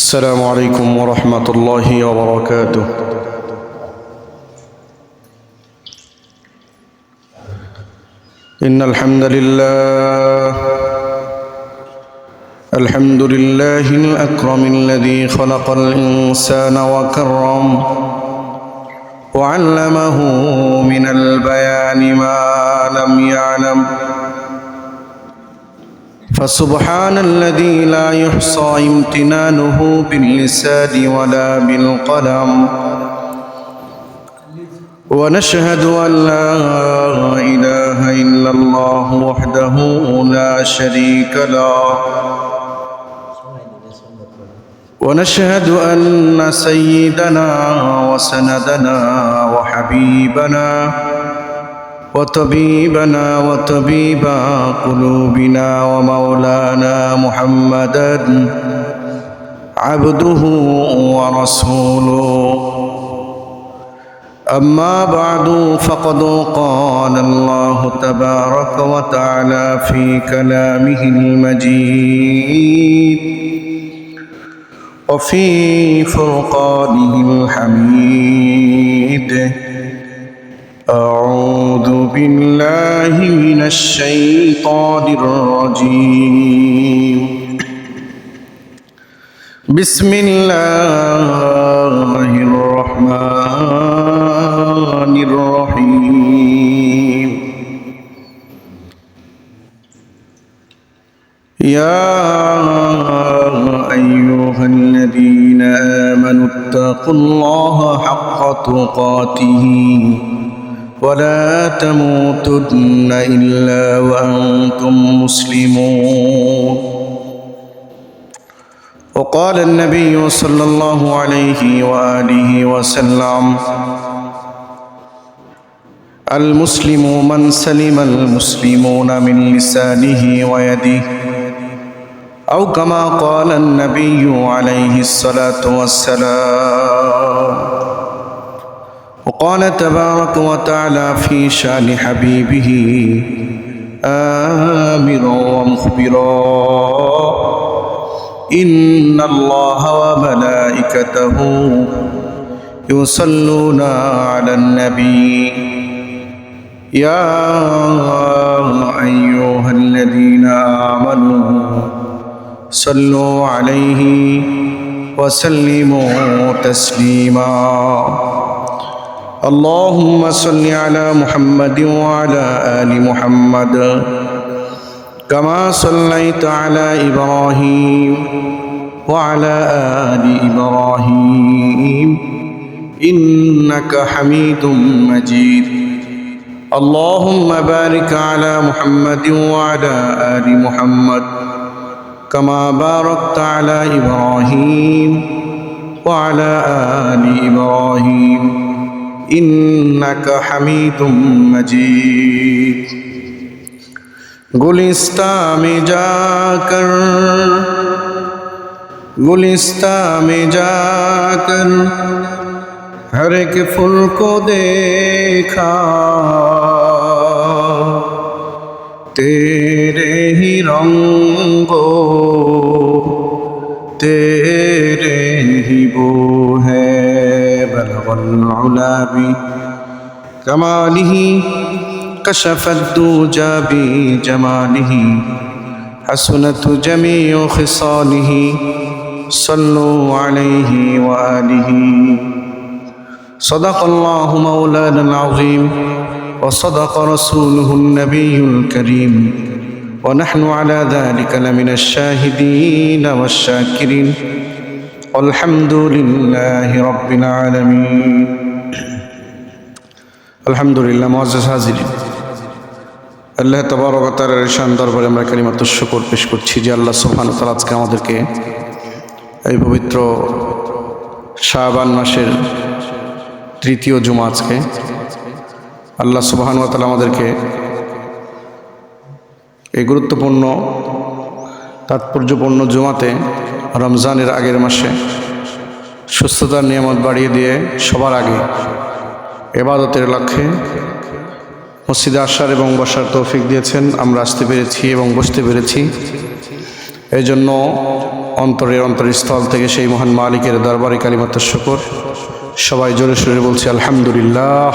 السلام عليكم ورحمة الله وبركاته. إن الحمد لله الأكرم الذي خلق الإنسان وكرم وعلمه من البيان ما لم يعلم، فسبحان الذي لا يحصى امتنانه باللسان ولا بالقلم، ونشهد أن لا إله إلا الله وحده لا شريك له، ونشهد أن سيدنا وسندنا وحبيبنا وطبيبنا وطبيب قلوبنا ومولانا محمدا عبده ورسوله. أما بعد فقد قال الله تبارك وتعالى في كلامه المجيد وفي فرقانه الحميد: أعوذ بالله من الشيطان الرجيم. بسم الله الرحمن الرحيم. يا أيها الذين آمنوا اتقوا الله حق تقاته ولا تموتن إلا وأنتم مسلمون. وقال النبي صلى الله عليه وآله وسلم: المسلم من سلم المسلمون من لسانه ويده، أو كما قال النبي عليه الصلاة والسلام. وقال تبارك وتعالى في شأن حبيبه آمرا ومخبرا: إن الله وملائكته يصلون على النبي يا أيها الذين آمنوا صلوا عليه وسلموا تسليما. اللهم صل على محمد وعلى آل محمد كما صليت على إبراهيم وعلى آل إبراهيم إنك حميد مجيد. اللهم بارك على محمد وعلى آل محمد كما باركت على إبراهيم وعلى آل إبراهيم إنك حميد مجيد. गुलिस्तां में जाकर हर एक फूल को देखा, तेरे ही रंगो तेरे ही बो है। बलगल उला भी कमालिही कशफ الدجى بجماله حسنت جميع خصاله صلوا عليه وآله. صدق الله مولانا العظيم وصدق رسوله النبي الكريم ونحن على ذلك لمن الشاهدين والشاكرين والحمد لله رب العالمين. আলহামদুলিল্লাহ। মুআজ্জাজ হাজিরিন, আল্লাহ তাবারক ওয়া তাআলার শান দরবারে আমরা কালিমাতুশ শুকর পেশ করছি যে আল্লাহ সুবহানাহু ওয়া তাআলা আজকে আমাদেরকে এই পবিত্র শাবান মাসের তৃতীয় জুমা, আজকে আল্লাহ সুবহানাহু ওয়া তাআলা আমাদেরকে এই গুরুত্বপূর্ণ তাৎপর্যপূর্ণ জুমাতে রমজানের আগের মাসে সুস্থতার নিয়ামত বাড়িয়ে দিয়ে সবার আগে ইবাদতের লক্ষ্যে মসজিদে আসার এবং বসার তৌফিক দিয়েছেন। আমরা আসতে পেরেছি এবং বসতে পেরেছি। এই জন্য অন্তরস্থল থেকে সেই মহান মালিকের দরবারে কালিমাতুশ শুকর সবাই জোরে সোরে বলছি আলহামদুলিল্লাহ।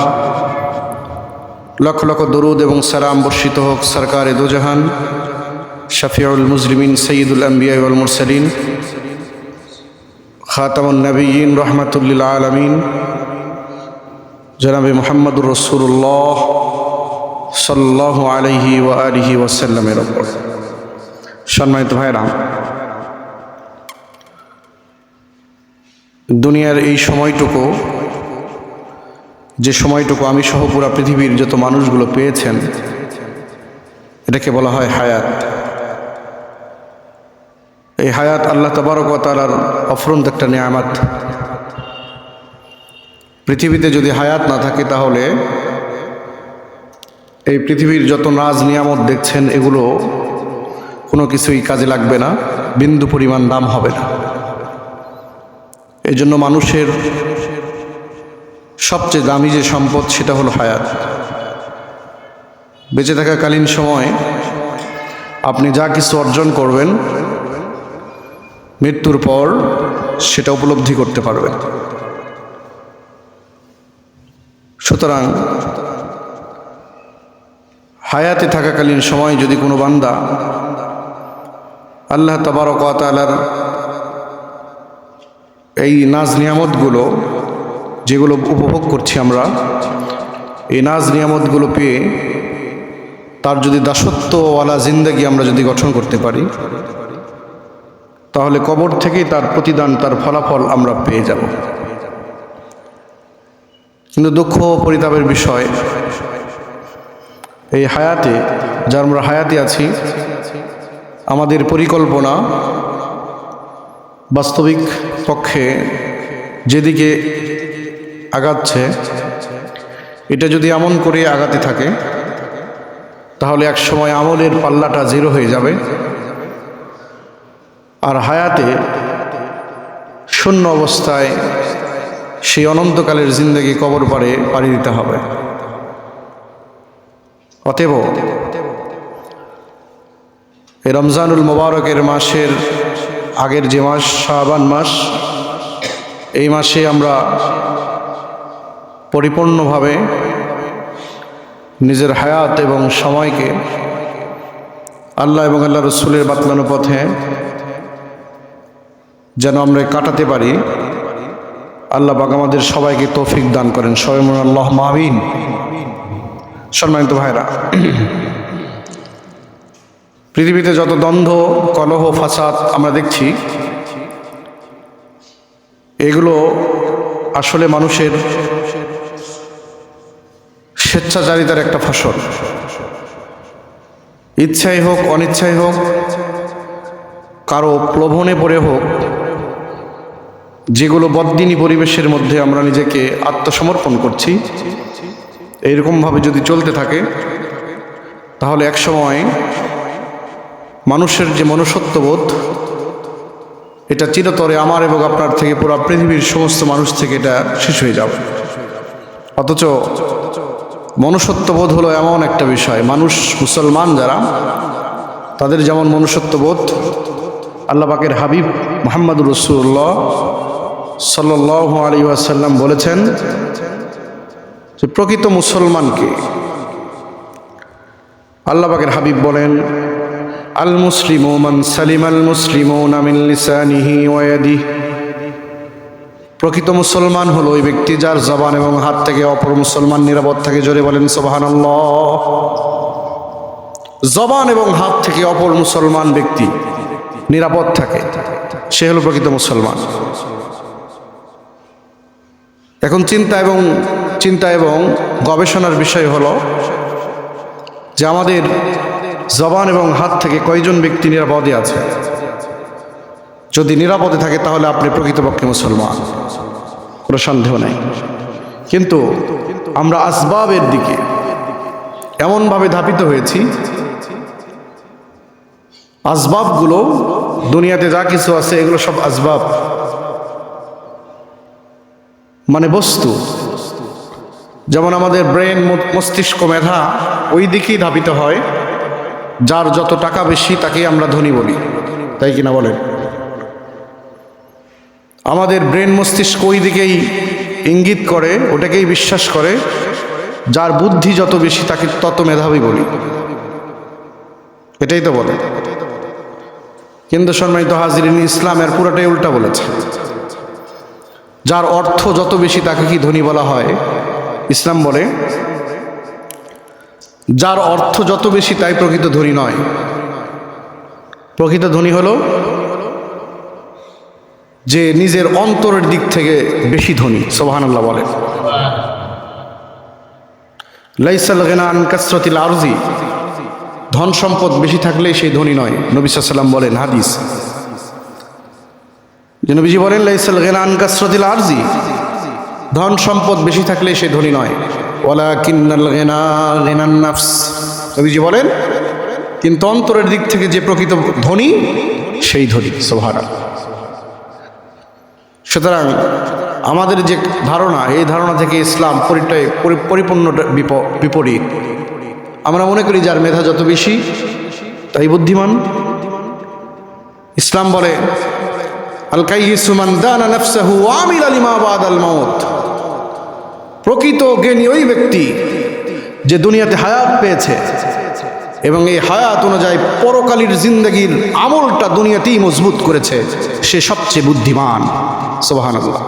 লক্ষ লক্ষ দরুদ এবং সালাম বর্ষিত হোক সরকারে দুজাহান শফিউল মুজরিমিন সৈয়দুল আম্বিয়া ওয়াল মুরসালিন খাতামুন নবিয়্যিন রাহমাতুল লিল আলামিন জনাবে মুহাম্মদুর রাসূলুল্লাহ সাল্লাল্লাহু আলাইহি ওয়া আলিহি ওয়াসাল্লামের উপর। সম্মানিত ভাইরা, দুনিয়ার এই সময়টুকু, যে সময়টুকু আমি সহ পুরা পৃথিবীর যত মানুষগুলো পেয়েছেন, এটাকে বলা হয় হায়াত। এই হায়াত আল্লাহ তাবারক ওয়া তাআলার অফুরন্ত একটা নিয়ামত। পৃথিবীতে যদি হায়াত না থাকে তাহলে এই পৃথিবীর যত নাজ নিয়ামত দেখছেন এগুলো কোনো কিছুই কাজে লাগবে না, বিন্দু পরিমাণ দাম হবে না। এই জন্য মানুষের সবচেয়ে দামি যে সম্পদ সেটা হলো হায়াত। বেঁচে থাকাকালীন সময় আপনি যা কিছু অর্জন করবেন, মৃত্যুর পর সেটা উপলব্ধি করতে পারবেন। সুতরাং হায়াতে থাকাকালীন সময় যদি কোনো বান্দা আল্লাহ তাবারক ওয়া তাআলার এই নাজ নিয়ামতগুলো যেগুলো উপভোগ করছি আমরা, এই নাজ নিয়ামতগুলো পেয়ে তার যদি দাসত্বওয়ালা জিন্দেগি আমরা যদি গঠন করতে পারি, তাহলে কবর থেকেই তার প্রতিদান, তার ফলাফল আমরা পেয়ে যাব। কিন্তু দুঃখ পরিতাপের বিষয়, এই হায়াতে, যার আমরা হায়াতে আছি, আমাদের পরিকল্পনা বাস্তবিক পক্ষে যেদিকে আগাচ্ছে, এটা যদি এমন করে আগাতে থাকে তাহলে এক সময় আমলের পাল্লাটা জিরো হয়ে যাবে, আর হায়াতে শূন্য অবস্থায় সেই অনন্তকালের জিন্দেগি কবর পাড়ি দিতে হবে। অতএব এই রমজানুল মুবারকের মাসের আগের যে মাস শাবান মাস, এই মাসে আমরা পরিপূর্ণভাবে নিজের হায়াত এবং সময়কে আল্লাহ এবং আল্লাহ রসুলের বাতলানো পথে যেন আমরা কাটাতে পারি, আল্লাহ পাক আমাদের সবাইকে তৌফিক দান করেন। সবাই বলুন আল্লাহুম্মা আমিন। সম্মানিত ভাইরা, পৃথিবীতে যত দ্বন্দ্ব, কলহ, ফাসাদ আমরা দেখছি, এগুলো আসলে মানুষের স্বেচ্ছাচারিতার একটা ফসল। ইচ্ছাই হোক অনিচ্ছাই হোক, কারো প্রলোভনে পড়ে হোক, যেগুলো বদ্দিনী পরিবেশের মধ্যে আমরা নিজেকে আত্মসমর্পণ করছি, এইরকমভাবে যদি চলতে থাকে তাহলে এক সময় মানুষের যে মনুষ্যত্ববোধ, এটা চিরতরে আমার এবং আপনার থেকে পুরো পৃথিবীর সমস্ত মানুষ থেকে এটা শেষ হয়ে যাবে। অথচ মনুষ্যত্ববোধ হলো এমন একটা বিষয়, মানুষ, মুসলমান যারা, তাদের যেমন মনুষ্যত্ববোধ, আল্লাহ পাকের হাবিব মুহাম্মদুর রাসূলুল্লাহ সাল্লাল্লাহু আলাইহি ওয়াসাল্লাম বলেছেন যে প্রকৃত মুসলমানকে, আল্লাহ পাকের হাবিব বলেন, আল মুসলিমু মান সালিমাল মুসলিমুনা মিন লিসানিহি ওয়া ইয়াদিহি। প্রকৃত মুসলমান হলো ওই ব্যক্তি যার জবান এবং হাত থেকে অপর মুসলমান নিরাপদ থাকে। জোরে বলেন সুবহানাল্লাহ। জবান এবং হাত থেকে অপর মুসলমান ব্যক্তি নিরাপদ থাকে, সে হলো প্রকৃত মুসলমান। এখন চিন্তা এবং গবেষণার বিষয় হলো যে আমাদের জবান এবং হাত থেকে কয়জন ব্যক্তি নিরাপদে আছে। যদি নিরাপদে থাকে তাহলে আপনি প্রকৃতপক্ষে মুসলমান, কোনো সন্দেহ নাই। কিন্তু আমরা আসবাবের দিকে এমনভাবে ধাপিত হয়েছি, আসবাবগুলো, দুনিয়াতে যা কিছু আছে এগুলো সব আসবাব, মানে বস্তু। যেমন আমাদের ব্রেন, মস্তিষ্ক, মেধা ওই দিকেই ধাবিত হয়, যার যত টাকা বেশি তাকেই আমরা ধনী বলি। তাই কিনা বলেন? আমাদের ব্রেন মস্তিষ্ক ওই দিকেই ইঙ্গিত করে, ওটাকেই বিশ্বাস করে। যার বুদ্ধি যত বেশি তাকে তত মেধাবী বলি, এটাই তো বলে। কিন্তু সম্মানিত হাজিরিন, ইসলামের পুরোটাই উল্টা বলেছে। যার অর্থ যত বেশি তাকে কি ধনী বলা হয়? ইসলাম বলে যার অর্থ যত বেশি তাই প্রকৃত ধনী নয়। প্রকৃত ধনী হলো যে নিজের অন্তরের দিক থেকে বেশি ধনী। সুবহানাল্লাহ বলে। লাইসাল গিনা আন কাসরাতিল আরজি, ধন সম্পদ বেশি থাকলেই সেই ধনী নয়। নবী সাল্লাল্লাহু আলাইহি ওয়াসাল্লাম বলেন, হাদিস যে নবীজি বলেন, লাইসাল গিনা আন কাসরাতিল আরজি, ধন সম্পদ বেশি থাকলেই সে ধনী নয়। ওয়ালাকিন্নাল গিনা গিনান নাফস, নবীজি বলেন কিন্তু অন্তরের দিক থেকে যে প্রকৃত ধনী সেই ধনী। সুবহানাল্লাহ। সুতরাং আমাদের যে ধারণা, এই ধারণা থেকে ইসলাম পরিপূর্ণ বিপরীত। আমরা মনে করি যার মেধা যত বেশি তাই বুদ্ধিমান। ইসলাম বলে আল কাইয়িসু মান দানা নাফসাহু ওয়া আমিলা লিমা বাদাল মাউত, প্রকৃত জ্ঞানী ওই ব্যক্তি যে দুনিয়াতে হায়াত পেয়েছে এবং এই হায়াত অনুযায়ী পরকালীর জিন্দেগির আমলটা দুনিয়াতেই মজবুত করেছে, সে সবচেয়ে বুদ্ধিমান। সুবহানাল্লাহ।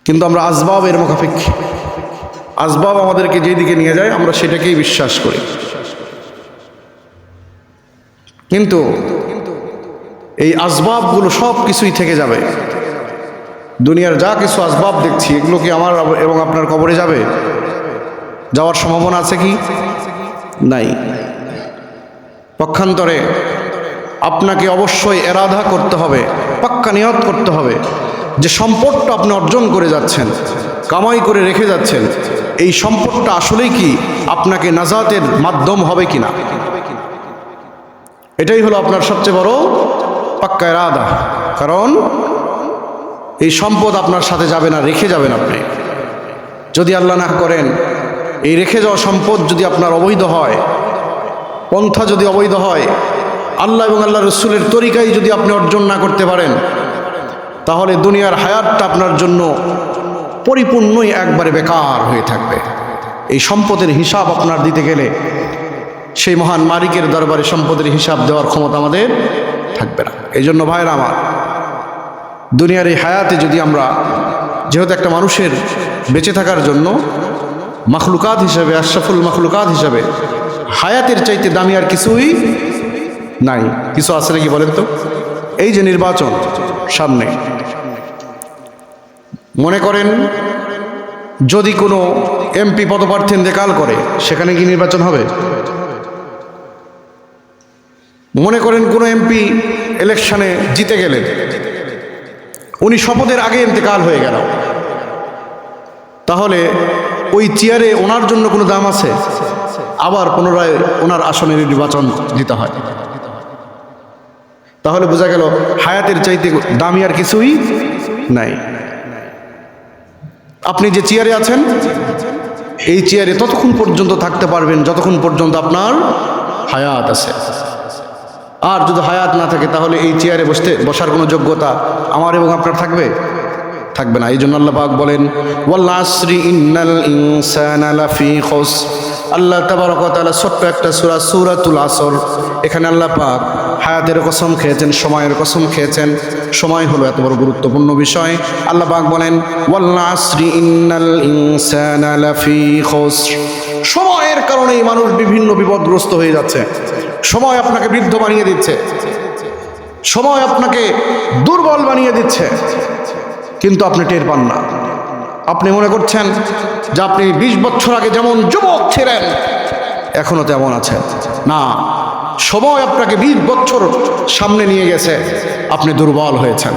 কিন্তু আমরা আসবাবের মুখাপেক্ষী, আসবাব আমাদেরকে যেদিকে নিয়ে যায় আমরা সেটাকেই বিশ্বাস করি। কিন্তু এই আসবাবগুলো সব কিছুই থেকে যাবে। দুনিয়ার যা কিছু আসবাব দেখছি এগুলো কি আমার এবং আপনার কবরে যাবে? যাওয়ার সম্ভাবনা আছে কি? নাই। পক্ষান্তরে আপনাকে অবশ্যই এরাদা করতে হবে, পাক্কা নিয়ত করতে হবে যে সম্পদটা আপনি অর্জন করে যাচ্ছেন, কামাই করে রেখে যাচ্ছেন, এই সম্পদটা আসলেই কি আপনাকে নাজাতের মাধ্যম হবে কিনা। এটাই হলো আপনার সবচেয়ে বড় পাক্কা এরাদা। কারণ এই সম্পদ আপনার সাথে যাবে না, রেখে যাবেন আপনি। যদি আল্লাহ না করেন এই রেখে যাওয়া সম্পদ যদি আপনার অবৈধ হয়, পন্থা যদি অবৈধ হয়, আল্লাহ এবং আল্লাহ রসুলের তরিকায় যদি আপনি অর্জন না করতে পারেন, তাহলে দুনিয়ার হায়াতটা আপনার জন্য পরিপূর্ণই একবারে বেকার হয়ে থাকবে। এই সম্পদের হিসাব আপনার দিতে গেলে সেই মহান মালিকের দরবারে সম্পদের হিসাব দেওয়ার ক্ষমতা আমাদের থাকবে না। এই জন্য ভাইরা আমার, দুনিয়ার এই হায়াতে যদি আমরা, যেহেতু একটা মানুষের বেঁচে থাকার জন্য মাখলুকাত হিসাবে, আশরাফুল মাখলুকাত হিসাবে হায়াতের চাইতে দামি আর কিছুই নাই। কিছু আছে নাকি বলেন তো? এই যে নির্বাচন সামনে, মনে করেন যদি কোনো এমপি পদপ্রার্থী ইন্তেকাল করে, সেখানে কি নির্বাচন হবে? মনে করেন কোনো এমপি ইলেকশনে জিতে গেলেন, উনি শপথের আগে ইন্তেকাল হয়ে গেল, তাহলে ওই চেয়ারে ওনার জন্য কোনো দাম আছে? আবার পুনরায় ওনার আসনের নির্বাচন দিতে হয়। তাহলে বোঝা গেল হায়াতের চাইতে দামি আর কিছুই নাই। আপনি যে চেয়ারে আছেন, এই চেয়ারে ততক্ষণ পর্যন্ত থাকতে পারবেন যতক্ষণ পর্যন্ত আপনার হায়াত আছে। আর যদি হায়াত না থাকে তাহলে এই চেয়ারে বসার কোনো যোগ্যতা আমার এবং আপনার থাকবে না। এই জন্য আল্লাহ পাক বলেন, ওয়াল আসরি ইন্নাল ইনসানা লাফি খুসর। আল্লাহ তাবারক ওয়া তাআলা ছোট্ট একটা সূরা, সূরাতুল আসর, এখানে আল্লাহ পাক হায়াতের কসম খেয়েছেন, সময়ের কসম খেয়েছেন। সময় হলো এত বড় গুরুত্বপূর্ণ বিষয়। আল্লাহ পাক বলেন, ওয়াল আসরি ইন্নাল ইনসানা লাফি খুসর। সময়ের কারণেই মানুষ বিভিন্ন বিপদগ্রস্ত হয়ে যাচ্ছে। সময় আপনাকে বৃদ্ধ বানিয়ে দিচ্ছে, সময় আপনাকে দুর্বল বানিয়ে দিচ্ছে, কিন্তু আপনি টের পান না। আপনি মনে করছেন যে আপনি 20 বছর আগে যেমন যুবক ছিলেন এখনো তেমন আছেন। না, সময় আপনাকে 20 বছর সামনে নিয়ে গেছে, আপনি দুর্বল হয়েছেন।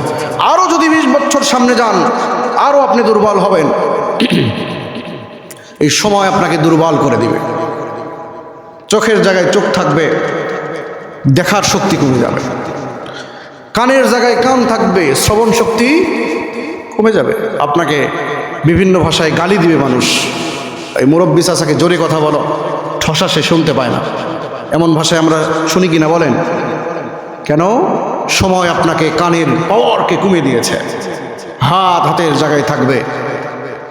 আরো যদি 20 বছর সামনে যান আরো আপনি দুর্বল হবেন। এই সময় আপনাকে দুর্বল করে দিবে। চোখের জায়গায় চোখ থাকবে, দেখার শক্তি কমে যাবে। কানের জায়গায় কান থাকবে, শ্রবণ শক্তি কমে যাবে। আপনাকে বিভিন্ন ভাষায় গালি দিবে মানুষ। এই মুরব্বি চাচাকে জোরে কথা বলো, ঠসা সে শুনতে পায় না। এমন ভাষায় আমরা শুনি কিনা বলেন? কেন? সময় আপনাকে কানের পাওয়ারকে কমিয়ে দিয়েছে। হাত হাতের জায়গায় থাকবে,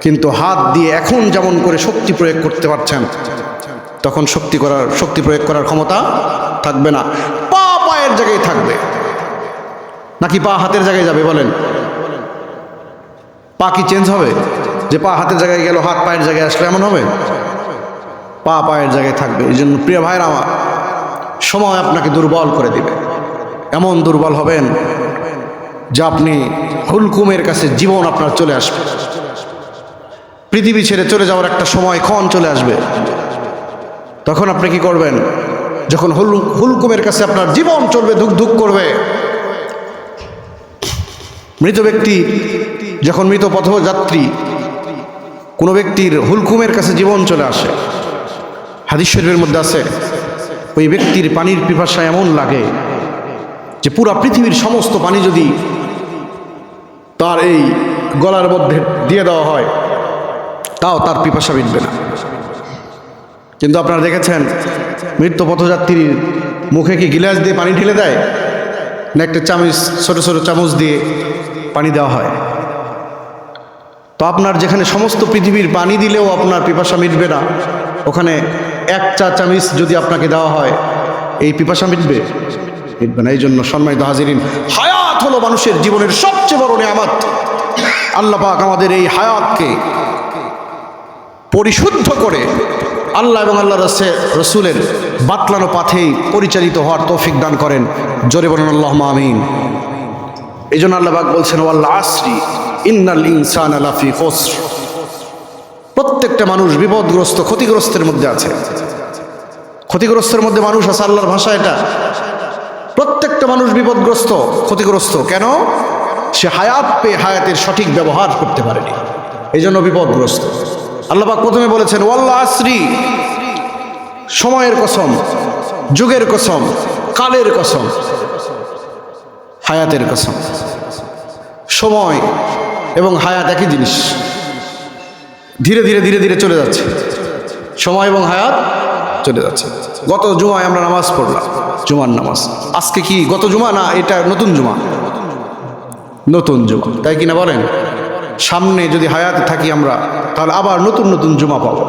কিন্তু হাত দিয়ে এখন যেমন করে শক্তি প্রয়োগ করতে পারছেন, তখন শক্তি প্রয়োগ করার ক্ষমতা থাকবে না। পা পায়ের জায়গায় থাকবে, নাকি পা হাতের জায়গায় যাবে? বলেন, পা কি চেঞ্জ হবে? যে পা হাতের জায়গায় গেল, হাত পায়ের জায়গায় আসলে এমন হবে? পা পায়ের জায়গায় থাকবে। এই জন্য প্রিয় ভাইরা আমার, সময় আপনাকে দুর্বল করে দিবে। এমন দুর্বল হবেন যে আপনি হুলকুমের কাছে জীবন আপনার চলে আসবে। পৃথিবী ছেড়ে চলে যাওয়ার একটা সময় ক্ষণ চলে আসবে। তখন আপনি কি করবেন? যখন হুলকুমের কাছে আপনার জীবন চলবে, ধুক ধুক করবে। মৃত ব্যক্তি যখন, মৃত পথযাত্রী কোনো ব্যক্তির হুলকুমের কাছে জীবন চলে আসে, হাদিস শরীফের মধ্যে আছে, ওই ব্যক্তির পানির পিপাসা এমন লাগে যে পুরা পৃথিবীর সমস্ত পানি যদি তার এই গলার মধ্যে দিয়ে দেওয়া হয়, তাও তার পিপাসা মিটবে না। কিন্তু আপনারা দেখেছেন মৃত পথযাত্রীর মুখে কি গিলাস দিয়ে পানি ঢেলে দেয়, না একটা চামচ, ছোট ছোট চামচ দিয়ে পানি দেওয়া হয়? তো আপনার যেখানে সমস্ত পৃথিবীর পানি দিলেও আপনার পিপাসা মিটবে না, ওখানে এক চা চামচ যদি আপনাকে দেওয়া হয়, এই পিপাসা মিটবে? মিটবে না। এই জন্য সম্মানিত হাজিরিন, হায়াত হলো মানুষের জীবনের সবচেয়ে বড় নেয়ামত। আল্লাহ পাক আমাদের এই হায়াতকে পরিশুদ্ধ করে আল্লাহ এবং আল্লাহ রসুলের বাতলানো পথেই পরিচালিত হওয়ার তৌফিক দান করেন। জোরে বলেন আল্লাহুম্মা আমিন। এই জন্য আল্লাহ পাক বলছেন, ওয়াল আসরি ইন্নাল ইনসানা লাফি খুসর। প্রত্যেকটা মানুষ বিপদগ্রস্ত, ক্ষতিগ্রস্তের মধ্যে আছে। ক্ষতিগ্রস্তের মধ্যে মানুষ আছে, আল্লাহর ভাষা এটা। প্রত্যেকটা মানুষ বিপদগ্রস্ত, ক্ষতিগ্রস্ত। কেন? সে হায়াত পেয়ে হায়াতের সঠিক ব্যবহার করতে পারেনি, এই জন্য বিপদগ্রস্ত। আল্লাহ পাক প্রথমে বলেছেন ওয়াল আসরি, সময়ের কসম, যুগের কসম, কালের কসম, হায়াতের কসম। সময় এবং হায়াত একই জিনিস, ধীরে ধীরে ধীরে ধীরে চলে যাচ্ছে। সময় এবং হায়াত চলে যাচ্ছে। গত জুমায় আমরা নামাজ পড়লাম, জুমার নামাজ। আজকে কি গত জুমা না, এটা নতুন জুমা? নতুন জুমা, তাই কিনা বলেন? সামনে যদি হায়াতে থাকি আমরা, তাহলে আবার নতুন নতুন জুমা পাবো।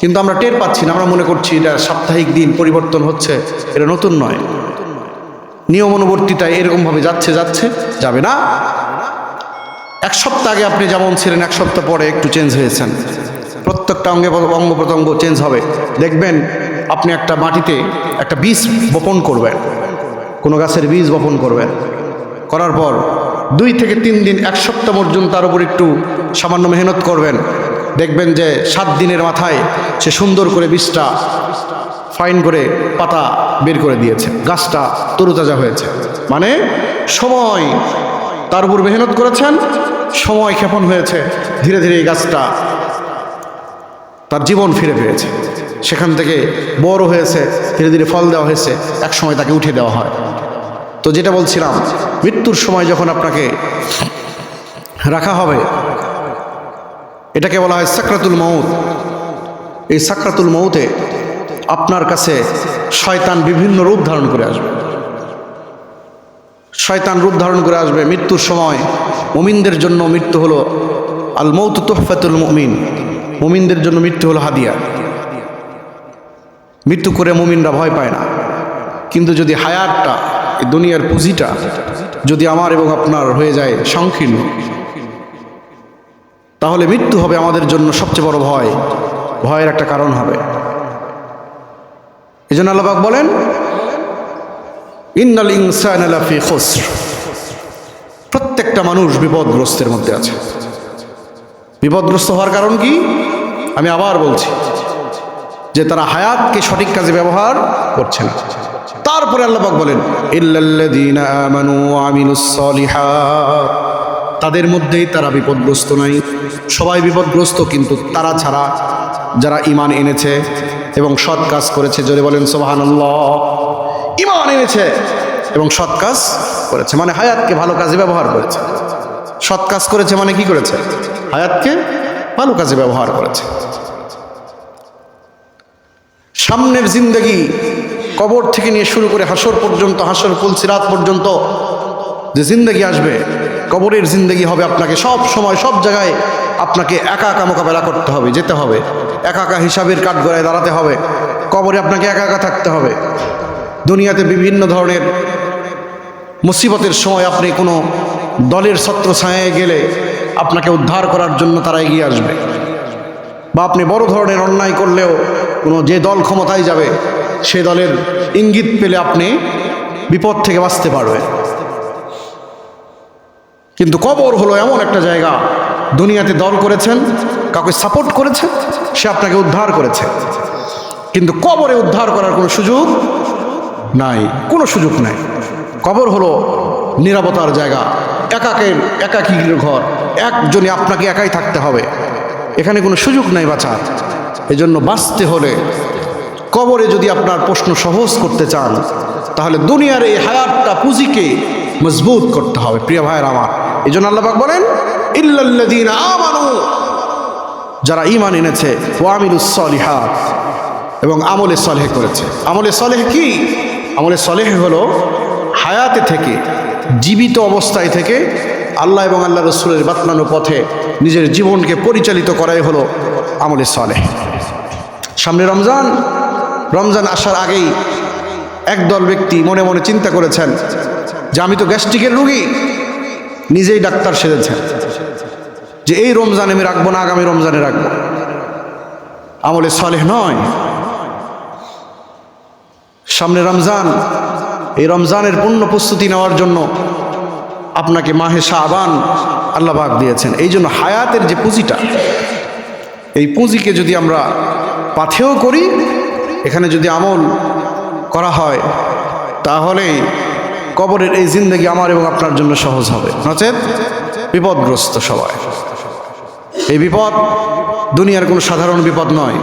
কিন্তু আমরা টের পাচ্ছি না, আমরা মনে করছি এটা সাপ্তাহিক দিন পরিবর্তন হচ্ছে, এটা নতুন নয়। নিয়ম অনুবর্তিতায় এরকমভাবে যাচ্ছে যাচ্ছে, যাবে না। এক সপ্তাহ আগে আপনি যেমন ছিলেন, এক সপ্তাহ পরে একটু চেঞ্জ হয়েছেন। প্রত্যেকটা অঙ্গ প্রত্যঙ্গ চেঞ্জ হবে। দেখবেন আপনি একটা মাটিতে একটা বীজ বপন করবেন, কোনো গাছের বীজ বপন করবেন, করার পর 2 থেকে 3 দিন, 1 সপ্তাহ পর্যন্ত তার উপর একটু সামান্য মেহনত করবেন। দেখবেন যে 7 দিনের মাথায় সে সুন্দর করে বীজটা ফাইন করে পাতা বের করে দিয়েছে, গাছটা তরুতাজা হয়েছে। মানে সময় তার উপর মেহনত করেছেন, সময় ক্ষেপণ হয়েছে, ধীরে ধীরে এই গাছটা তার জীবন ফিরে পেয়েছে। সেখান থেকে বড় হয়েছে, ধীরে ধীরে ফল দেওয়া হয়েছে, এক সময় তাকে উঠে দেওয়া হয়। তো যেটা বলছিলাম, মৃত্যুর সময় যখন আপনাকে রাখা হবে, এটাকে বলা হয় সাকরাতুল মউত। এই সাকরাতুল মউতে আপনার কাছে শয়তান বিভিন্ন রূপ ধারণ করে আসবে। শয়তান রূপ ধারণ করে আসবে মৃত্যুর সময়। মুমিনদের জন্য মৃত্যু হলো আল মউতু তুহফাতুল মুমিন, মুমিনদের জন্য মৃত্যু হলো হাদিয়া। মৃত্যু করে মুমিনরা ভয় পায় না। কিন্তু যদি হায়াতটা, এই দুনিয়ার পুঁজিটা যদি আমার এবং আপনার হয়ে যায় সংকীর্ণ, তাহলে মৃত্যু হবে আমাদের জন্য সবচেয়ে বড় ভয়, ভয়ের একটা কারণ হবে। এই জন্য আল্লাহ পাক বলেন ইন্নাল ইনসানা লাফি খুসর। প্রত্যেকটা মানুষ বিপদগ্রস্তের মধ্যে আছে। বিপদগ্রস্ত হওয়ার কারণ কি? আমি আবার বলছি যে তারা হায়াতকে সঠিক কাজে ব্যবহার করছে না। তারপরে আল্লাহ পাক বলেন ইল্লাল্লাযীনা আমানু ওয়া আমিলুস সলিহাত, তাদের মধ্যেই তারা বিপদগ্রস্ত নাই। সবাই বিপদগ্রস্ত, কিন্তু তারা ছাড়া যারা ঈমান এনেছে এবং সৎ কাজ করেছে। জোরে বলেন সুবহানাল্লাহ। ঈমান এনেছে এবং সৎ কাজ করেছে, মানে হায়াতকে ভালো কাজে ব্যবহার করেছে। সৎ কাজ করেছে মানে কি করেছে? হায়াতকে ভালো কাজে ব্যবহার করেছে। সামনের জিন্দগি কবর থেকে নিয়ে শুরু করে হাসর পর্যন্ত, হাসর পুলসিরাত পর্যন্ত যে জিন্দগি আসবে, কবরের জিন্দগি হবে আপনাকে সব সময় সব জায়গায় আপনাকে একা একা মোকাবেলা করতে হবে, যেতে হবে, একা একা হিসাবের কাঠগড়ায় দাঁড়াতে হবে, কবরে আপনাকে একা একা থাকতে হবে। দুনিয়াতে বিভিন্ন ধরনের মুসিবতের সময় আপনি কোনো দলের ছত্রছায়ায় গেলে আপনাকে উদ্ধার করার জন্য তারা এগিয়ে আসবে, বা আপনি বড় ধরনের অন্যায় করলেও কোনো যে দল ক্ষমতায় যাবে সে দলের ইঙ্গিত পেলে আপনি বিপদ থেকে বাঁচতে পারবেন। কিন্তু কবর হলো এমন একটা জায়গা, দুনিয়াতে দল করেছেন, কাউকে সাপোর্ট করেছেন, সে আপনাকে উদ্ধার করেছে, কিন্তু কবরে উদ্ধার করার কোনো সুযোগ নাই, কোনো সুযোগ নাই। কবর হলো নীরবতার জায়গা, একাকীর ঘর, একজনে আপনাকে একাই থাকতে হবে, এখানে কোনো সুযোগ নাই বাঁচার। এজন্য বাঁচতে হলে কবরে যদি আপনার প্রশ্ন সহজ করতে চান, তাহলে দুনিয়ার এই হায়াতটা পুঁজিকে মজবুত করতে হবে। প্রিয় ভাইয়ের আমার, এই জন্য আল্লাহ পাক বলেন ইল্লাল্লাযীনা আমানু, যারা ঈমান এনেছে, ওয়া আমিলুস সলিহাত, এবং আমলে সলেহ করেছে। আমলে সলেহ কি? আমলে সলেহ হলো হায়াতে থেকে, জীবিত অবস্থায় থেকে আল্লাহ এবং আল্লাহ রসুলের বাতলানো পথে নিজের জীবনকে পরিচালিত করাই হলো আমলে সলেহ। সামনে রমজান, রমজান আসার আগেই একদল ব্যক্তি মনে মনে চিন্তা করেছেন যে আমি তো গ্যাস্ট্রিকের রোগী, নিজেই ডাক্তার সেজেছেন যে এই রমজানে আমি রাখবো না, আগামী রমজানে রাখবো। আমলে সলেহ নয়। সামনে রমজান, এই রমজানের পূর্ণ প্রস্তুতি নেওয়ার জন্য আপনাকে মাহে শাবান আল্লাহ পাক দিয়েছেন। এই জন্য হায়াতের যে পুঁজিটা, এই পুঁজিকে যদি আমরা পাথেয় করি, এখানে যদি আমল করা হয়, তাহলে কবরের এই জিন্দগি আমার এবং আপনার জন্য সহজ হবে, নচেত বিপদগ্রস্ত সবাই। এই বিপদ দুনিয়ার কোনো সাধারণ বিপদ নয়।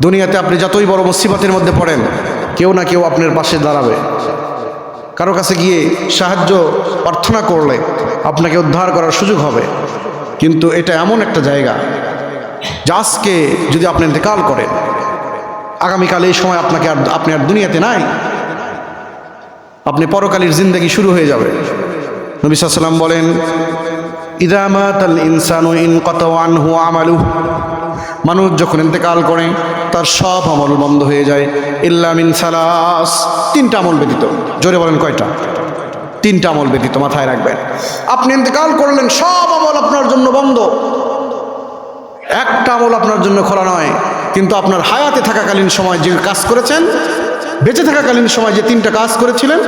দুনিয়াতে আপনি যতই বড় মুসিবতের মধ্যে পড়েন, কেউ না কেউ আপনার পাশে দাঁড়াবে, কারো কাছে গিয়ে সাহায্য প্রার্থনা করলে আপনাকে উদ্ধার করার সুযোগ হবে। কিন্তু এটা এমন একটা জায়গা যে আজকে যদি আপনি ইন্তেকাল করেন, আগামীকাল এই সময় আপনি আর দুনিয়াতে নাই, আপনি পরকালের জিন্দেগি শুরু হয়ে যাবে। নবী সাল্লাল্লাহু আলাইহি ওয়াসাল্লাম বলেন ইযা মাতাল ইনসানু ইনকাতা আনহু আমালুহু, মানুষ যখন ইন্তেকাল করে তার সব আমল বন্ধ হয়ে যায়, ইল্লা মিন সালাস, তিনটা আমল ব্যতীত। জোরে বলেন কয়টা? তিনটা আমল ব্যতীত, মাথায় রাখবেন। আপনি ইন্তেকাল করলেন, সব আমল আপনার জন্য বন্ধ, একটা আমল আপনার জন্য খোলা নয়। কিন্তু আপনার হায়াতে থাকাকালীন সময় যে কাজ করেছেন, বেঁচে থাকাকালীন সময় যে তিনটা কাজ করেছিলেন,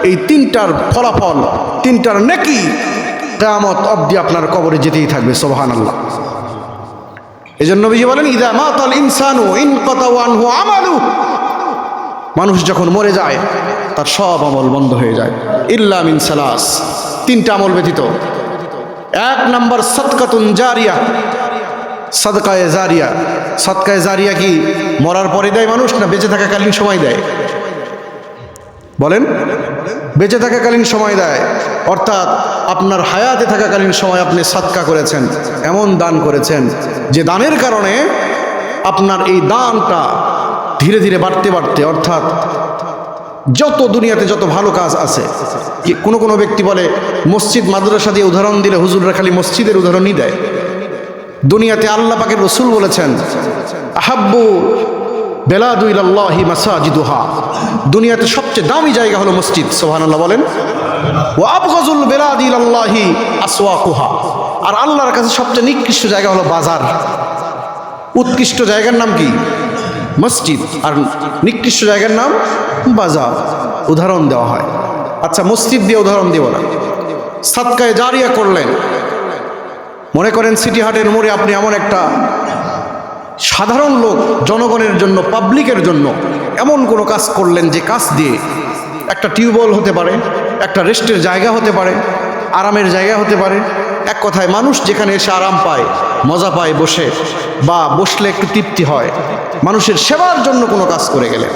এই তিনটার ফলাফল, তিনটার নেকি কিয়ামত অবধি আপনার কবরে যেতেই থাকবে। সুবহানাল্লাহ। এই জন্য নবীজি বলেন ইযা মাতাল ইনসানু ইনকাতা আনহু আমালুহু, মানুষ যখন মরে যায় তার সব আমল বন্ধ হয়ে যায়, ইল্লা মিন সালাস, তিনটা আমল ব্যতীত। এক নাম্বার সাদকাতুন জারিয়া, সাদকায়ে জারিয়া। সাদকায়ে জারিয়া কি মরার পরে দেয় মানুষ, না বেঁচে থাকাকালীন সময় দেয়? বলেন, বেঁচে থাকাকালীন সময় দেয়। অর্থাৎ আপনার হায়াতে থাকাকালীন সময় আপনি সাদকা করেছেন, এমন দান করেছেন যে দানের কারণে আপনার এই দানটা ধীরে ধীরে বাড়তে বাড়তে, অর্থাৎ যত দুনিয়াতে যত ভালো কাজ আছে, কোনো ব্যক্তি বলে মসজিদ মাদ্রাসা দিয়ে উদাহরণ দিলে হুজুররা খালি মসজিদের উদাহরণই দেয়। দুনিয়াতে আল্লাহ পাকের রসুল বলেছেন আহাব্বু বেলাদু ইলাল্লাহি মাসাজিদুহা, দুনিয়াতে সবচেয়ে দামি জায়গা হলো মসজিদ। সুবহানাল্লাহ বলেন। ওয়া আবগাজুল বেলাদি ইলাল্লাহি আসওয়াকুহা, আর আল্লাহর কাছে সবচেয়ে নিকৃষ্ট জায়গা হলো বাজার। উৎকৃষ্ট জায়গার নাম কি? মসজিদ, আর নিকৃষ্ট জায়গার নাম বাজার। উদাহরণ দেওয়া হয়। আচ্ছা, মসজিদ দিয়ে উদাহরণ দিব না, সাদকায়ে জারিয়া করলেন। মনে করেন সিটি হাটের মোড়ে আপনি এমন একটা সাধারণ লোক, জনগণের জন্য, পাবলিকের জন্য এমন কোনো কাজ করলেন যে কাজ দিয়ে একটা টিউবওয়েল হতে পারে, একটা রেস্টের জায়গা হতে পারে, আরামের জায়গা হতে পারে। এক কথায় মানুষ যেখানে এসে আরাম পায়, মজা পায় বসে, বা বসলে একটু তৃপ্তি হয়, মানুষের সেবার জন্য কোনো কাজ করে গেলেন,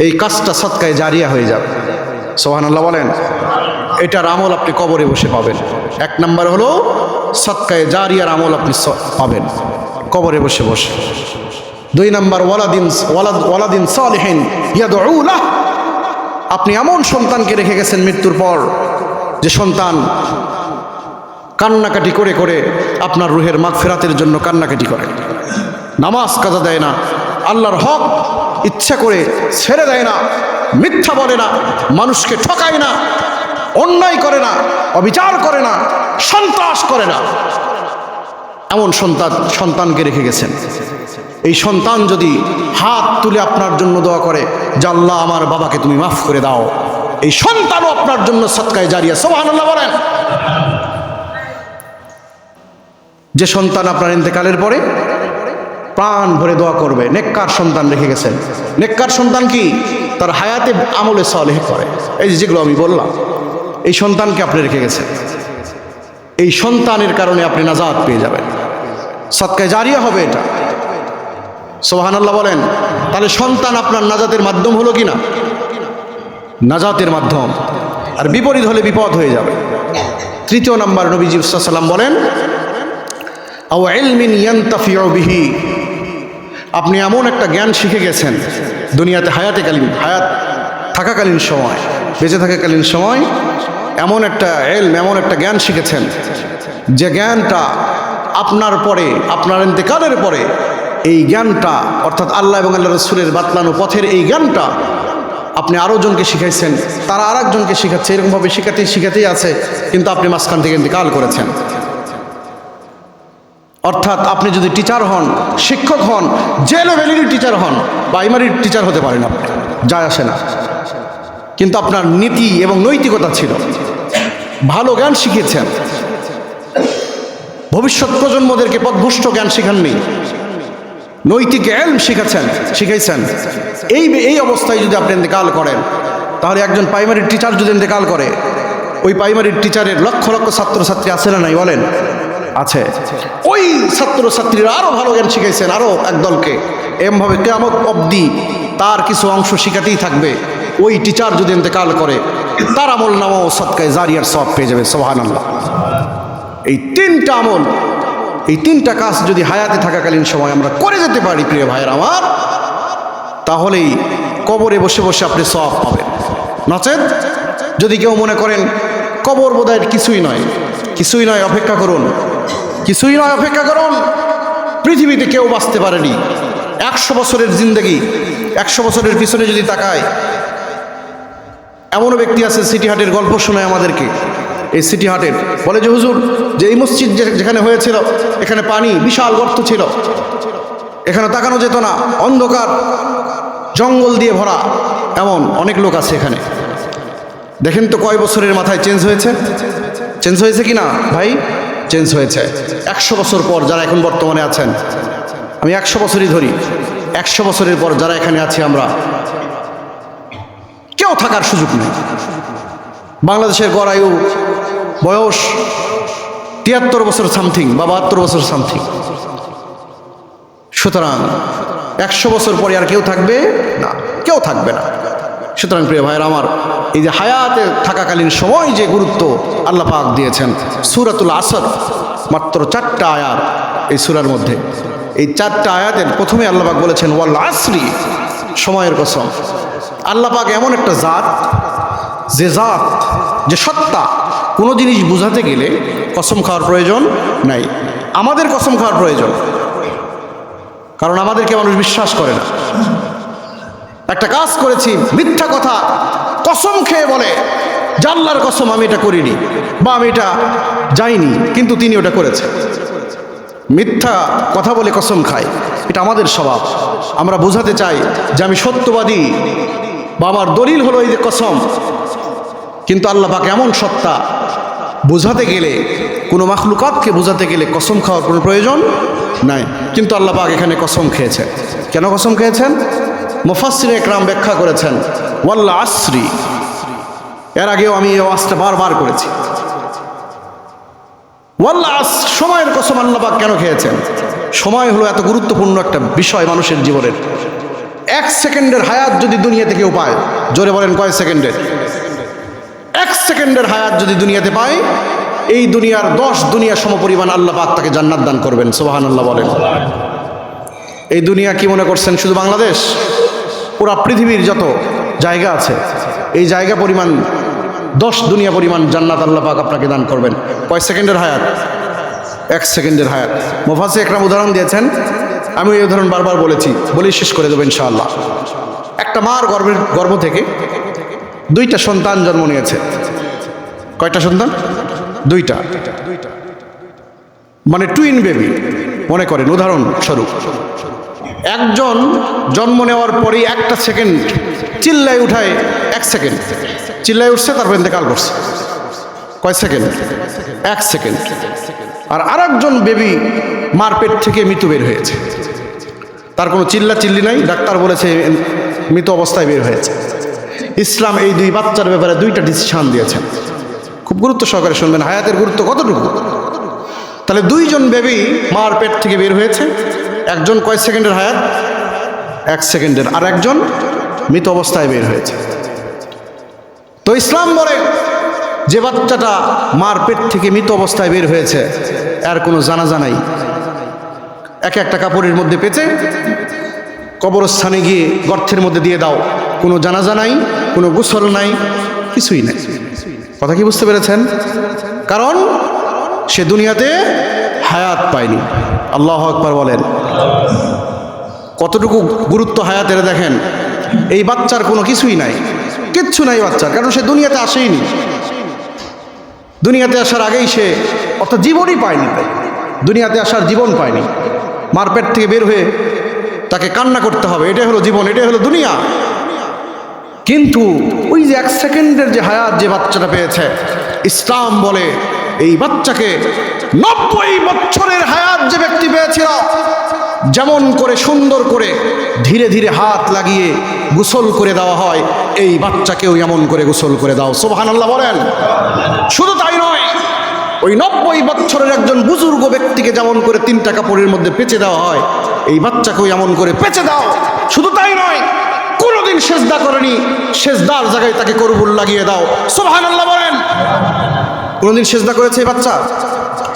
এই কাজটা সাদকায়ে জারিয়া হয়ে যাবে। সুবহানাল্লাহ বলেন। এটার আমল আপনি কবরে বসে পাবেন। এক নাম্বার হলো সাদকায়ে জারিয়ার আমল আপনি পাবেন কবরে বসে বসে। 2 নাম্বার ওয়ালাদিন সালিহিন ইয়াদউ লাহ, আপনি এমন সন্তানকে রেখে গেছেন মৃত্যুর পর যে সন্তান কান্নাকাটি করে করে আপনার রুহের মাগফিরাতের জন্য কান্নাকাটি করে, নামাজ কাজা দেয় না, আল্লাহর হক ইচ্ছা করে ছেড়ে দেয় না, মিথ্যা বলে না, মানুষকে ঠকায় না, অন্যায় করে না, অবিচার করে না, সন্ত্রাস করে না, এমন সন্তানকে রেখে গেছেন। এই সন্তান যদি হাত তুলে আপনার জন্য দোয়া করে যে আল্লাহ আমার বাবাকে তুমি মাফ করে দাও, এই সন্তানও আপনার জন্য সদকায়ে জারিয়া। সুবহানাল্লাহ বলেন। যে সন্তান আপনার ইন্তেকালের পরে প্রাণ ভরে দোয়া করবে, নেককার সন্তান রেখে গেছেন। নেককার সন্তান কি? তার হায়াতে আমলে সালেহ করে, এই যেগুলো আমি বললাম, এই সন্তানকে আপনি রেখে গেছেন। এই সন্তানের কারণে আপনি নাজাত পেয়ে যাবেন, সদকায়ে জারিয়া হবে এটা। সুবহানাল্লাহ বলেন। তাহলে সন্তান আপনার নাজাতের মাধ্যম হলো কি না? নাজাতের মাধ্যম। আর বিপরীত হলে বিপদ হয়ে যাবে। 3 নাম্বার নবীজি সাল্লাল্লাহু আলাইহি ওয়াসাল্লাম বলেন, আও ইলমিন ইয়ানতাফিউ বিহি, আপনি এমন একটা জ্ঞান শিখে গেছেন দুনিয়াতে হায়াত থাকাকালীন সময়, বেঁচে থাকাকালীন সময় এমন একটা এমন একটা জ্ঞান শিখেছেন যে জ্ঞানটা আপনার পরে, আপনার ইন্তেকালের পরে এই জ্ঞানটা, অর্থাৎ আল্লাহ এবং আল্লাহ রাসূলের বাতলানো পথের এই জ্ঞানটা আপনি আরও জনকে শিখাইছেন, তারা আর একজনকে শিখাচ্ছে, এরকমভাবে শিখাতেই আছে, কিন্তু আপনি মাঝখান থেকে ইন্তেকাল করেছেন। অর্থাৎ আপনি যদি টিচার হন, শিক্ষক হন, যে লেভেলেরই টিচার হন, প্রাইমারির টিচার হতে পারেন, আপনি যায় আসে না, কিন্তু আপনার নীতি এবং নৈতিকতা ছিল, ভালো জ্ঞান শিখিয়েছেন, ভবিষ্যৎ প্রজন্মদেরকে পথভ্রষ্ট জ্ঞান শিখাননি, নৈতিক ইলম শিখাইছেন। এই অবস্থায় যদি আপনি ইন্তেকাল করেন, তাহলে একজন প্রাইমারির টিচার যদি ইন্তেকাল করে, ওই প্রাইমারির টিচারের লক্ষ লক্ষ ছাত্রছাত্রী আছে না নাই বলেন? আছে। ওই ছাত্রছাত্রীরা আরো ভালো জ্ঞান শিখাইছেন আরো একদলকে, এমভাবে কিয়ামত অবধি তার কিছু অংশ শিখাতেই থাকবে। ওই টিচার যদি ইন্তেকাল করে, তার আমল নামাও সদকায়ে জারিয়ার সওয়াব পেয়ে যাবে। সুবহানাল্লাহ। এই 3টা আমল, এই 3টা কাজ যদি হায়াতে থাকাকালীন সময় আমরা করে যেতে পারি প্রিয় ভাইয়ের আমার, তাহলেই কবরে বসে বসে আপনি সওয়াব পাবেন। নচেত যদি কেউ মনে করেন কবর বোধহয় কিছুই নয়, অপেক্ষা করুন, কিছুই নয়, অপেক্ষা করুন। পৃথিবীতে কেউ বাঁচতে পারেনি 100 বছরের জিন্দেগি, 100 বছরের পিছনে যদি তাকায়, এমনও ব্যক্তি আছে সিটি হাটের গল্প শোনায় আমাদেরকে। এই সিটি হাটের বলে যে হুজুর, যে এই মসজিদ যেখানে হয়েছিল, এখানে পানি বিশাল গর্ত ছিল, এখানে তাকানো যেত না, অন্ধকার জঙ্গল দিয়ে ভরা, এমন অনেক লোক আছে এখানে। দেখেন তো কয় বছরের মাথায় চেঞ্জ হয়েছে কি না ভাই? চেঞ্জ হয়েছে। 100 বছর পর যারা এখন বর্তমানে আছেন, আমি 100 বছরই ধরি, 100 বছরের পর যারা এখানে আছি আমরা, কেউ থাকার সুযোগ নেই। বাংলাদেশের গড় আয়ু বয়স 73 বছর সামথিং বা 72 বছর সামথিং। সুতরাং 100 বছর পরে আর কেউ থাকবে না, কেউ থাকবে না। সুতরাং প্রিয় ভাইয়ের আমার, এই যে হায়াতে থাকাকালীন সময় যে গুরুত্ব আল্লাহ পাক দিয়েছেন, সূরাতুল আসর, মাত্র 4টা আয়াত এই সূরার মধ্যে। এই 4টা আয়াতের প্রথমে আল্লাহ পাক বলেছেন ওয়াল আসরি, সময়ের কসম। আল্লাহ পাক এমন একটা জাত, যে সত্তা, কোনো জিনিস বুঝাতে গেলে কসম খাওয়ার প্রয়োজন নাই। আমাদের কসম খাওয়ার প্রয়োজন, কারণ আমাদেরকে মানুষ বিশ্বাস করে না। একটা কাজ করেছি, মিথ্যা কথা কসম খেয়ে বলে যে আল্লাহর কসম আমি এটা করিনি বা আমি এটা যাইনি, কিন্তু তিনি ওটা করেছেন। মিথ্যা কথা বলে কসম খায়, এটা আমাদের স্বভাব। আমরা বোঝাতে চাই যে আমি সত্যবাদী বা আমার দলিল হলো এই যে কসম, কিন্তু আল্লাহ পাক এমন সত্তা, বোঝাতে গেলে, কোনো মাখলুকাতকে বোঝাতে গেলে কসম খাওয়ার কোনো প্রয়োজন নাই, কিন্তু আল্লাহ পাক এখানে কসম খেয়েছেন। কেন কসম খেয়েছেন? মুফাসসিরে ইকরাম ব্যাখ্যা করেছেন ওয়াল আসরি। এর আগেও আমি এই ওয়াজটা বারবার করেছি। ওয়াল আসর, সময়ের কসম আল্লাহ পাক কেন খেয়েছেন? সময় হলো এত গুরুত্বপূর্ণ একটা বিষয় মানুষের জীবনের। 1 সেকেন্ডের হায়াত যদি দুনিয়াতে কেউ পায়, জোরে বলেন কয় সেকেন্ডের? 1 সেকেন্ডের হায়াত যদি দুনিয়াতে পায়, এই দুনিয়ার 10 দুনিয়া সমপরিমাণ আল্লাহ পাক তাকে জান্নাত দান করবেন। সুবহানাল্লাহ বলেন। এই দুনিয়া কি মনে করছেন শুধু বাংলাদেশ? পুরা পৃথিবীর যত জায়গা আছে এই জায়গা পরিমাণ 10 দুনিয়া পরিমাণ জান্নাত আল্লাহ পাক আপনাকে দান করবেন। কয় সেকেন্ডের হায়াত? 1 সেকেন্ডের হায়াত। মুফাসসির একরাম উদাহরণ দিয়েছেন, আমি এই উদাহরণ বারবার বলেছি, বলেই শেষ করে দেবো ইনশাআল্লাহ। একটা মার গর্ভ থেকে 2টা সন্তান জন্ম নিয়েছে। কয়টা সন্তান? 2টা, মানে টুইন বেবি মনে করেন উদাহরণস্বরূপ। একজন জন্ম নেওয়ার পরেই 1 সেকেন্ড চিল্লায় উঠায়, 1 সেকেন্ড চিল্লায় উঠছে, তারপর ইন্তেকাল করছে। কয় সেকেন্ড? 1 সেকেন্ড। আর আরেকজন বেবি মার পেট থেকে মৃত বের হয়েছে, তার কোনো চিল্লি নাই, ডাক্তার বলেছে মৃত অবস্থায় বের হয়েছে। ইসলাম এই 2 বাচ্চার ব্যাপারে 2টা ডিসিশন দিয়েছেন। খুব গুরুত্ব সহকারে শুনবেন, হায়াতের গুরুত্ব কতটুকু। তাহলে 2 জন বেবি মার পেট থেকে বের হয়েছে, একজন কয় সেকেন্ডের হায়াত? 1 সেকেন্ডের, আর একজন মৃত অবস্থায় বের হয়েছে। তো ইসলাম বলে যে বাচ্চাটা মার পেট থেকে মৃত অবস্থায় বের হয়েছে এর কোনো জানাজা নাই, একটা কাপড়ের মধ্যে পেঁচে কবরস্থানে গিয়ে গর্তের মধ্যে দিয়ে দাও, কোনো জানাজা নাই, কোনো গোসল নাই, কিছুই নাই। কথা কি বুঝতে পেরেছেন? কারণ সে দুনিয়াতে হায়াত পায়নি। আল্লাহু আকবার বলেন। কতটুকু গুরুত্ব হায়াতের দেখেন। এই বাচ্চার কোনো কিছুই নাই, কিচ্ছু নাই বাচ্চার, কারণ সে দুনিয়াতে আসেইনি। দুনিয়াতে আসার আগেই সে অর্থাৎ জীবনই পায়নি, তাই দুনিয়াতে আসার জীবন পায়নি। মার পেট থেকে বের হয়ে তাকে কান্না করতে হবে, এটাই হলো জীবন, এটাই হলো দুনিয়া। কিন্তু ওই যে 1 সেকেন্ডের যে হায়াত যে বাচ্চাটা পেয়েছে, ইসলাম বলে এই বাচ্চাকে 90 বছরের হায়াত যে ব্যক্তি পেয়েছিল, যেমন করে সুন্দর করে ধীরে ধীরে হাত লাগিয়ে গোসল করে দেওয়া হয়, এই বাচ্চাকেও এমন করে গোসল করে দাও। সুবহানাল্লাহ বলেন। শুধু তাই নয়, ওই 90 বছরের একজন বুজুর্গ ব্যক্তিকে যেমন করে 3টা কাপড়ের মধ্যে পেঁচে দেওয়া হয়, এই বাচ্চাকেও এমন করে পেঁচে দাও। শুধু তাই নয়, কোনোদিন সেজদা করেনি, সেজদার জায়গায় তাকে করবুল লাগিয়ে দাও। সুবহানাল্লাহ বলেন। কোনোদিন সেজদা করেছে এই বাচ্চা?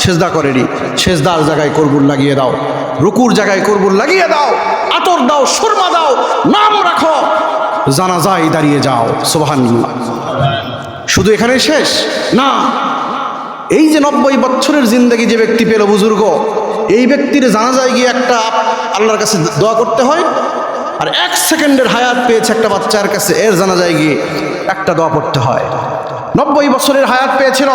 সেজদা করেনি, সেজদার জায়গায় করবুল লাগিয়ে দাও, রুকুর জায়গায় করবুল লাগিয়ে দাও, আতর দাও, সুরমা দাও, নাম রাখো, জানাজায় দাঁড়িয়ে যাও। সুবহানাল্লাহ। শুধু এখানেই শেষ না, এই যে 90 বছরের জিন্দেগি যে ব্যক্তি পেল বুজুর্গ, এই ব্যক্তির জানাজায় গিয়ে একটা আল্লাহর কাছে দোয়া করতে হয়, আর 1 সেকেন্ডের হায়াত পেয়েছে একটা বাচ্চার কাছে, এর জানাজায় গিয়ে একটা দোয়া পড়তে হয়। 90 বছরের হায়াত পেয়েছিল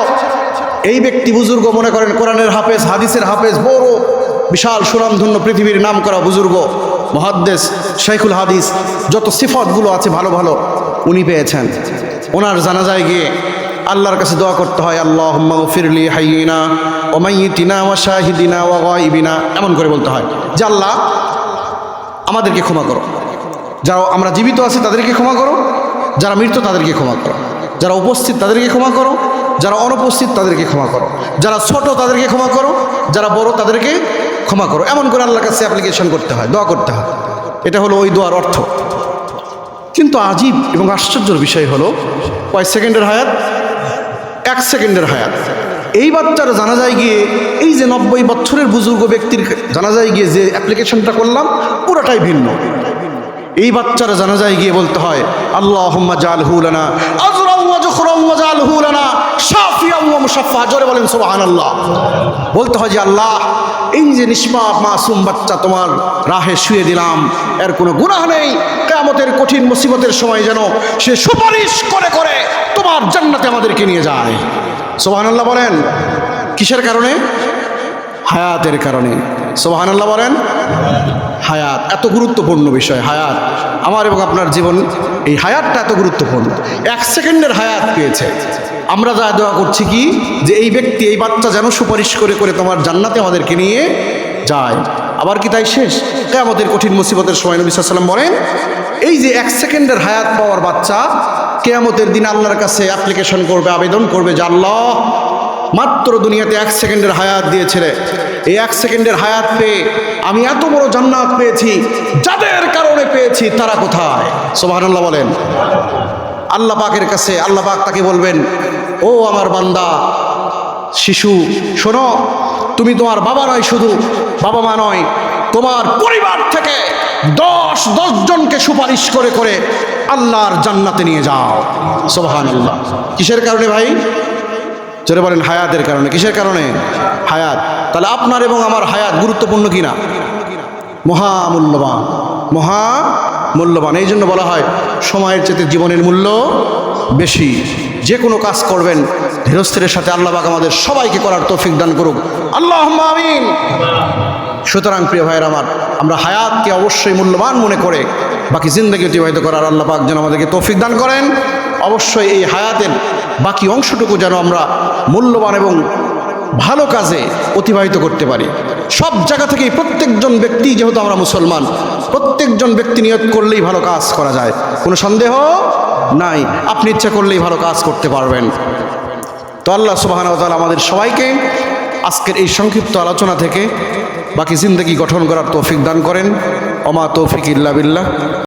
এই ব্যক্তি বুজুর্গ, মনে করেন কোরআনের হাফেজ, হাদিসের হাফেজ, বড় বিশাল সুনামধন্য পৃথিবীর নাম করা বুজুর্গ, মুহাদ্দিস, শাইখুল হাদিস, যত সিফাতগুলো আছে ভালো ভালো উনি পেয়েছেন। ওনার জানাজায় গিয়ে আল্লাহর কাছে দোয়া করতে হয়, আল্লাহুম্মা গফিরলি হাইয়িনা ওয়া মাইয়িতিনা ওয়া শাহিদিনা ওয়া গায়িবিনা, এমন করে বলতে হয় যে আল্লাহ আমাদেরকে ক্ষমা করো, যারা আমরা জীবিত আছি তাদেরকে ক্ষমা করো, যারা মৃত তাদেরকে ক্ষমা করো, যারা উপস্থিত তাদেরকে ক্ষমা করো, যারা অনুপস্থিত তাদেরকে ক্ষমা করো, যারা ছোট তাদেরকে ক্ষমা করো, যারা বড় তাদেরকে ক্ষমা করো। এমন করে আল্লাহর কাছে অ্যাপ্লিকেশন করতে হয়, দোয়া করতে হয়। এটা হলো ওই দোয়ার অর্থ। কিন্তু আজীব এবং আশ্চর্যের বিষয় হলো, কয় সেকেন্ডের হায়াত? 1 সেকেন্ডের হায়াত। এই বাচ্চার জানাজায় গিয়ে, এই যে 90 বছরের বুজুর্গ ব্যক্তির জানাজায় গিয়ে যে অ্যাপ্লিকেশনটা করলাম, পুরোটাই ভিন্ন। এই বাচ্চার জানাজায় গিয়ে বলতে হয়, আল্লাহুম্মা জাআলহু লানা আজরাও ওয়া যুখরাও ওয়া জাআলহু লানা শাফিয়াও ওয়া মুশাফফা। জোরে বলেন সুবহানাল্লাহ। বলতে হয় যে আল্লাহ, এই যে নিষ্পাপ মাসুম বাচ্চা তোমার রাহে শুয়ে দিলাম, এর কোনো গুনাহ নেই, কিয়ামতের কঠিন মুসিবতের সময় যেন সে সুপারিশ করে করে তোমার জান্নাতে আমাদেরকে নিয়ে যায়। সুবহানাল্লাহ বলেন। কিসের কারণে? হায়াতের কারণে। সুবহানাল্লাহ বলেন। হায়াত এত গুরুত্বপূর্ণ বিষয়। হায়াত আমার এবং আপনার জীবন, এই হায়াতটা এত গুরুত্বপূর্ণ। 1 সেকেন্ডের হায়াত পেয়েছে। আমরা যা দোয়া করছি কি, যে এই ব্যক্তি, এই বাচ্চা যেন সুপারিশ করে করে তোমার জান্নাতে আমাদেরকে নিয়ে যায়। আবার কি তাই শেষ? কিয়ামতের কঠিন মুসিবতের সময় নবী সাল্লাল্লাহু আলাইহি ওয়াসাল্লাম বলেন, এই যে 1 সেকেন্ডের হায়াত পাওয়ার বাচ্চা কিয়ামতের দিন আল্লাহর কাছে অ্যাপ্লিকেশন করবে, আবেদন করবে যে আল্লাহ, মাত্র দুনিয়াতে 1 সেকেন্ডের হায়াত দিয়েছিলে, এই 1 সেকেন্ডের হায়াত পেয়ে আমি এত বড় জান্নাত পেয়েছি, যাদের কারণে পেয়েছি তারা কোথায়? সুবহানাল্লাহ বলেন। আল্লাহ পাকের কাছে আল্লাহ পাক তাকে বলবেন, ও আমার বান্দা শিশু, শোনো, তুমি তোমার বাবা নয়, শুধু বাবা মা নয়, তোমার পরিবার থেকে 10 জনকে সুপারিশ করে করে আল্লাহর জান্নাতে নিয়ে যাও। সুবহানাল্লাহ। কিসের কারণে ভাই? জোরে বলেন। হায়াতের কারণে। কিসের কারণে? হায়াত। তাহলে আপনার এবং আমার হায়াত গুরুত্বপূর্ণ কিনা? মহামূল্যবান, মহামূল্যবান। এই জন্য বলা হয় সময়ের চেয়ে জীবনের মূল্য বেশি। যে কোনো কাজ করবেন ধীরস্থিরের সাথে। আল্লাহ পাক আমাদের সবাইকে করার তৌফিক দান করুক, আল্লাহুম্মা আমিন। সুতরাং প্রিয় ভাইয়ের আমার, আমরা হায়াতকে অবশ্যই মূল্যবান মনে করে বাকি জিন্দগি অতিবাহিত করার আল্লাহ পাক যেন আমাদেরকে তৌফিক দান করেন। অবশ্যই এই হায়াতের বাকি অংশটুকু যেন আমরা মূল্যবান এবং ভালো কাজে অতিবাহিত করতে পারি। সব জায়গা থেকেই প্রত্যেকজন ব্যক্তি, যেহেতু আমরা মুসলমান, প্রত্যেকজন ব্যক্তি নিয়ত করলেই ভালো কাজ করা যায়, কোনো সন্দেহ নাই। আপনি ইচ্ছা করলেই ভালো কাজ করতে পারবেন। তো আল্লাহ সুবহানাহু ওয়া তাআলা আমাদের সবাইকে আজকের এই সংক্ষিপ্ত আলোচনা থেকে বাকি জিন্দগি গঠন করার তৌফিক দান করেন। ওমা তৌফিক ইল্লা বিল্লাহ।